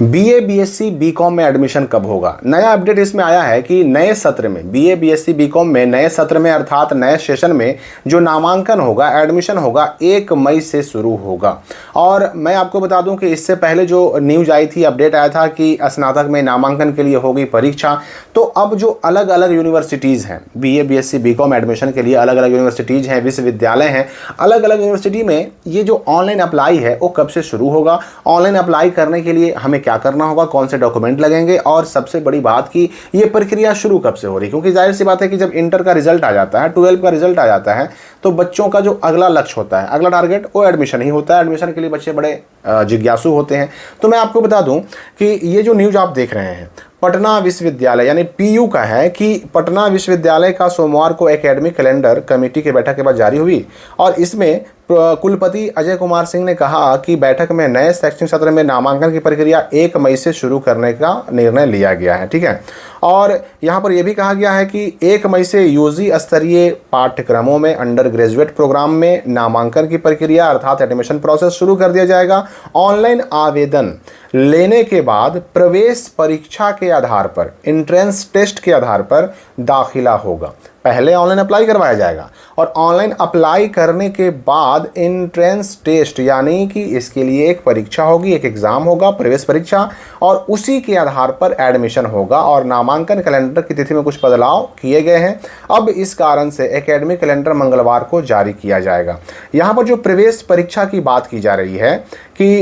BA BSc BCom में admission कब होगा? नया अपडेट इसमें आया है कि नए सत्र में बीए बीएससी बीकॉम में नए सत्र में अर्थात नए सेशन में जो नामांकन होगा, एडमिशन होगा 1 मई से शुरू होगा। और मैं आपको बता दूं कि इससे पहले जो न्यूज आई थी, अपडेट आया था कि स्नातक में नामांकन के लिए होगी परीक्षा। तो अब जो अलग अलग यूनिवर्सिटीज़ हैं बीए बीएससी बीकॉम एडमिशन के लिए, अलग अलग यूनिवर्सिटीज़ हैं, विश्वविद्यालय हैं, अलग अलग यूनिवर्सिटी में ये जो ऑनलाइन अप्लाई है वो कब से शुरू होगा, ऑनलाइन अप्लाई करने के लिए हमें क्या करना होगा, कौन से डॉक्यूमेंट लगेंगे, और सबसे बड़ी बात कि ये प्रक्रिया शुरू कब से हो रही है। क्योंकि जाहिर सी बात है कि जब इंटर का रिजल्ट आ जाता है, 12 का रिजल्ट आ जाता है, तो बच्चों का जो अगला लक्ष्य होता है, अगला टारगेट वो एडमिशन ही होता है। एडमिशन के लिए बच्चे बड़े जिज्ञासु होते हैं। तो मैं आपको बता दूं कि ये जो न्यूज़ आप देख रहे हैं पटना विश्वविद्यालय यानी पीयू का है कि पटना विश्वविद्यालय का सोमवार को एकेडमिक कैलेंडर कमेटी की बैठक के बाद जारी हुई, और इसमें कुलपति अजय कुमार सिंह ने कहा कि बैठक में नए शैक्षणिक सत्र में नामांकन की प्रक्रिया 1 मई से शुरू करने का निर्णय लिया गया है। ठीक है, और यहाँ पर यह भी कहा गया है कि 1 मई से यूजी स्तरीय पाठ्यक्रमों में अंडर ग्रेजुएट प्रोग्राम में नामांकन की प्रक्रिया अर्थात एडमिशन प्रोसेस शुरू कर दिया जाएगा। ऑनलाइन आवेदन लेने के बाद प्रवेश परीक्षा के आधार पर, एंट्रेंस टेस्ट के आधार पर दाखिला होगा। पहले ऑनलाइन अप्लाई करवाया जाएगा और ऑनलाइन अप्लाई करने के बाद एंट्रेंस टेस्ट यानी कि इसके लिए एक परीक्षा होगी, एक एग्ज़ाम होगा, प्रवेश परीक्षा, और उसी के आधार पर एडमिशन होगा। और नामांकन कैलेंडर की तिथि में कुछ बदलाव किए गए हैं। अब इस कारण से एकेडमिक कैलेंडर मंगलवार को जारी किया जाएगा। यहाँ पर जो प्रवेश परीक्षा की बात की जा रही है कि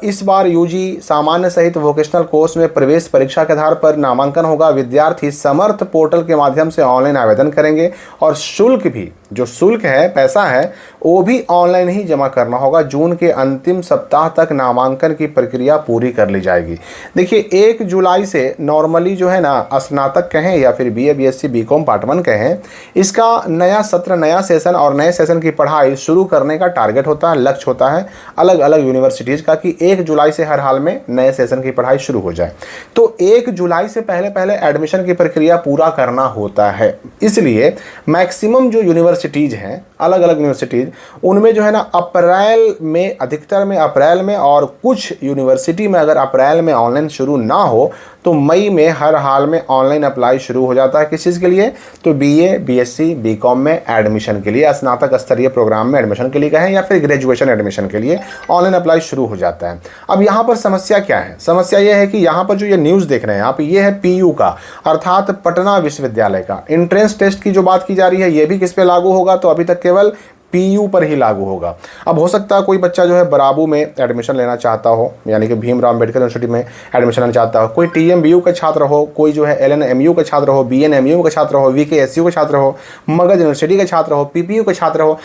इस बार यूजी सामान्य सहित वोकेशनल कोर्स में प्रवेश परीक्षा के आधार पर नामांकन होगा। विद्यार्थी समर्थ पोर्टल के माध्यम से ऑनलाइन आवेदन करेंगे और शुल्क भी, जो शुल्क है, पैसा है, वो भी ऑनलाइन ही जमा करना होगा। जून के अंतिम सप्ताह तक नामांकन की प्रक्रिया पूरी कर ली जाएगी। देखिए 1 जुलाई से नॉर्मली जो है ना, स्नातक कहें या फिर बीए बीएससी बीकॉम पार्ट 1 कहें, इसका नया सत्र, नया सेशन और नए सेशन की पढ़ाई शुरू करने का टारगेट होता है, लक्ष्य होता है अलग अलग यूनिवर्सिटीज़ का कि 1 जुलाई से हर हाल में नए सेशन की पढ़ाई शुरू हो जाए। तो 1 जुलाई से पहले पहले एडमिशन की प्रक्रिया पूरा करना होता है। इसलिए मैक्सिमम जो यूनिवर्सिटीज़ हैं, अलग अलग यूनिवर्सिटीज़, उनमें जो है ना अप्रैल में, अधिकतर में अप्रैल में, और कुछ यूनिवर्सिटी में अगर अप्रैल में ऑनलाइन शुरू ना हो तो मई में हर हाल में ऑनलाइन अप्लाई शुरू हो जाता है। किस चीज़ के लिए? तो बीए बीएससी बीकॉम में एडमिशन के लिए, स्नातक स्तरीय प्रोग्राम में एडमिशन के लिए कहें या फिर ग्रेजुएशन एडमिशन के लिए ऑनलाइन अप्लाई शुरू हो जाता है। अब यहाँ पर समस्या क्या है? समस्या ये है कि यहाँ पर जो ये न्यूज़ देख रहे हैं आप, ये है पीयू का अर्थात पटना विश्वविद्यालय का। एंट्रेंस टेस्ट की जो बात की जा रही है ये भी किस पे लागू होगा? तो अभी तक केवल पीयू पर ही लागू होगा। अब हो सकता है कोई बच्चा जो है बराबू में एडमिशन लेना चाहता हो, यानी कि भीमराव अम्बेडकर यूनिवर्सिटी में एडमिशन लेना चाहता हो, कोई टीएमबीयू का छात्र हो, कोई जो है एलएनएमयू का छात्र हो, बीएनएमयू का छात्र हो, वीकेएसयू का छात्र हो, मगध यूनिवर्सिटी का छात्र हो, पीपीयू का छात्र हो,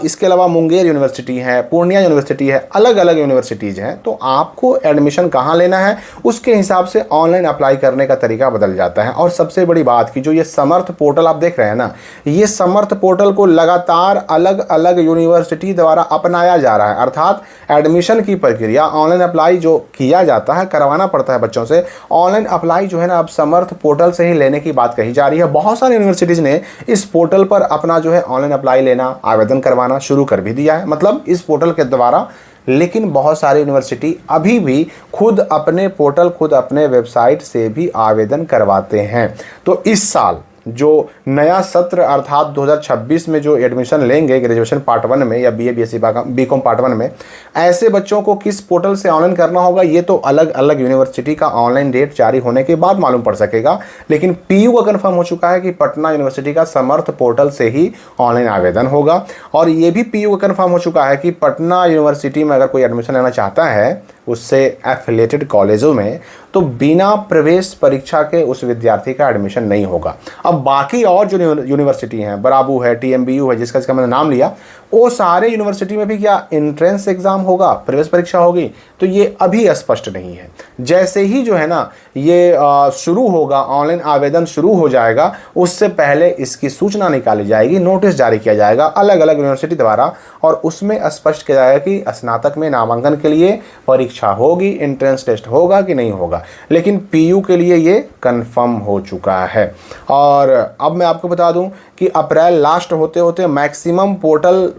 इसके अलावा मुंगेर यूनिवर्सिटी है, पूर्णिया यूनिवर्सिटी है, अलग अलग यूनिवर्सिटीज़ हैं। तो आपको एडमिशन कहाँ लेना है उसके हिसाब से ऑनलाइन अप्लाई करने का तरीका बदल जाता है। और सबसे बड़ी बात कि जो ये समर्थ पोर्टल आप देख रहे हैं ना, ये समर्थ पोर्टल को लगातार अलग अलग यूनिवर्सिटी द्वारा अपनाया जा रहा है। अर्थात एडमिशन की प्रक्रिया, ऑनलाइन अप्लाई जो किया जाता है, करवाना पड़ता है बच्चों से, ऑनलाइन अप्लाई जो है ना अब समर्थ पोर्टल से ही लेने की बात कही जा रही है। बहुत सारी यूनिवर्सिटीज़ ने इस पोर्टल पर अपना जो है ऑनलाइन अप्लाई लेना, आवेदन करवाना शुरू कर भी दिया है, मतलब इस पोर्टल के द्वारा। लेकिन बहुत सारी यूनिवर्सिटी अभी भी खुद अपने पोर्टल, खुद अपने वेबसाइट से भी आवेदन करवाते हैं। तो इस साल जो नया सत्र अर्थात 2026 में जो एडमिशन लेंगे ग्रेजुएशन पार्ट 1 में या बीए बीएससी बीकॉम पार्ट 1 में, ऐसे बच्चों को किस पोर्टल से ऑनलाइन करना होगा ये तो अलग अलग यूनिवर्सिटी का ऑनलाइन डेट जारी होने के बाद मालूम पड़ सकेगा। लेकिन पीयू का कंफर्म हो चुका है कि पटना यूनिवर्सिटी का समर्थ पोर्टल से ही ऑनलाइन आवेदन होगा। और ये भी पीयू का कंफर्म हो चुका है कि पटना यूनिवर्सिटी में अगर कोई एडमिशन लेना चाहता है उससे एफिलेटेड कॉलेजों में, तो बिना प्रवेश परीक्षा के उस विद्यार्थी का एडमिशन नहीं होगा। अब बाकी और जो यूनिवर्सिटी हैं, बराबू है, टीएमबीयू है, जिसका मैंने नाम लिया, वो सारे यूनिवर्सिटी में भी क्या एंट्रेंस एग्ज़ाम होगा, प्रवेश परीक्षा होगी? तो ये अभी स्पष्ट नहीं है। जैसे ही जो है ना ये शुरू होगा, ऑनलाइन आवेदन शुरू हो जाएगा, उससे पहले इसकी सूचना निकाली जाएगी, नोटिस जारी किया जाएगा अलग अलग यूनिवर्सिटी द्वारा, और उसमें स्पष्ट किया जाएगा कि स्नातक में नामांकन के लिए परीक्षा होगी, एंट्रेंस टेस्ट होगा कि नहीं होगा। लेकिन पीयू के लिए ये कंफर्म हो चुका है। और अब मैं आपको बता दूं कि अप्रैल लास्ट होते होते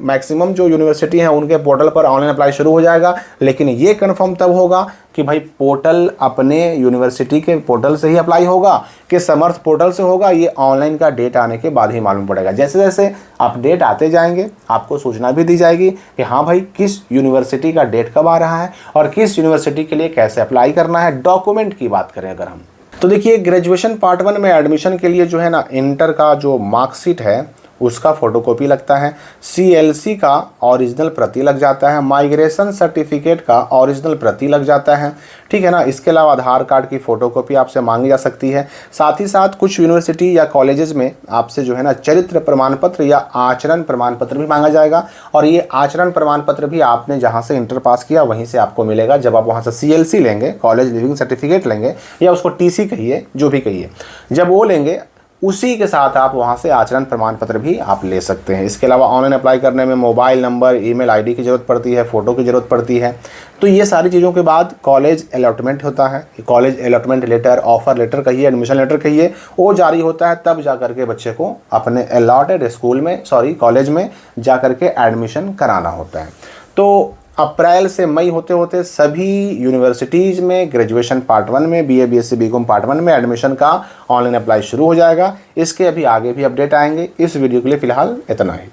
मैक्सिमम जो यूनिवर्सिटी हैं उनके पोर्टल पर ऑनलाइन अप्लाई शुरू हो जाएगा। लेकिन ये कंफर्म तब होगा कि भाई पोर्टल अपने यूनिवर्सिटी के पोर्टल से ही अप्लाई होगा कि समर्थ पोर्टल से होगा, ये ऑनलाइन का डेट आने के बाद ही मालूम पड़ेगा। जैसे जैसे अपडेट आते जाएंगे आपको सूचना भी दी जाएगी कि हाँ भाई किस यूनिवर्सिटी का डेट कब आ रहा है और किस यूनिवर्सिटी के लिए कैसे अप्लाई करना है। डॉक्यूमेंट की बात करें अगर हम, तो देखिए ग्रेजुएशन पार्ट 1 में एडमिशन के लिए जो है ना, इंटर का जो मार्कशीट है उसका फोटोकॉपी लगता है, CLC का ओरिजिनल प्रति लग जाता है, माइग्रेशन सर्टिफिकेट का ओरिजिनल प्रति लग जाता है, ठीक है ना। इसके अलावा आधार कार्ड की फ़ोटोकॉपी आपसे मांगी जा सकती है। साथ ही साथ कुछ यूनिवर्सिटी या कॉलेजेस में आपसे जो है ना चरित्र प्रमाण पत्र या आचरण प्रमाण पत्र भी मांगा जाएगा, और ये आचरण प्रमाण पत्र भी आपने जहाँ से इंटर पास किया वहीं से आपको मिलेगा। जब आप वहाँ से CLC लेंगे, कॉलेज लिविंग सर्टिफिकेट लेंगे, या उसको TC कहिए, जो भी कहिए, जब वो लेंगे उसी के साथ आप वहाँ से आचरण प्रमाण पत्र भी आप ले सकते हैं। इसके अलावा ऑनलाइन अप्लाई करने में मोबाइल नंबर, ईमेल आईडी की ज़रूरत पड़ती है, फ़ोटो की ज़रूरत पड़ती है। तो ये सारी चीज़ों के बाद कॉलेज अलॉटमेंट होता है। College allotment letter, offer letter कहिए, एडमिशन लेटर कहिए, वो जारी होता है। तब जा करके बच्चे को अपने अलॉटेड स्कूल में, कॉलेज में जा करके एडमिशन कराना होता है। तो अप्रैल से मई होते होते सभी यूनिवर्सिटीज़ में ग्रेजुएशन पार्ट 1 में BA BSc BCom पार्ट 1 में एडमिशन का ऑनलाइन अप्लाई शुरू हो जाएगा। इसके अभी आगे भी अपडेट आएंगे। इस वीडियो के लिए फ़िलहाल इतना ही।